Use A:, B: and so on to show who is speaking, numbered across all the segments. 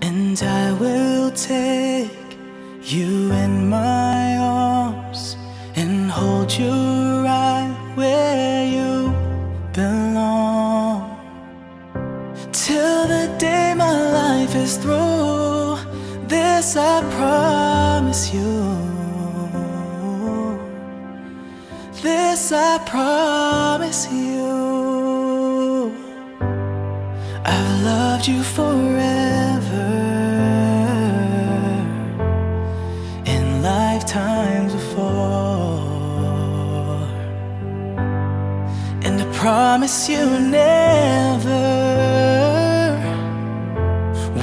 A: and I will take you in my arms and hold you right where you belong. Till the day my life is through, this I promise you. This I promise you. I've loved you forever, in lifetimes before, and I promise you never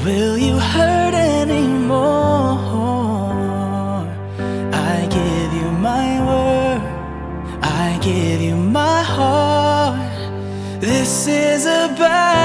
A: will you hurt anymore. I give you my word, I give you my heart. This is a battle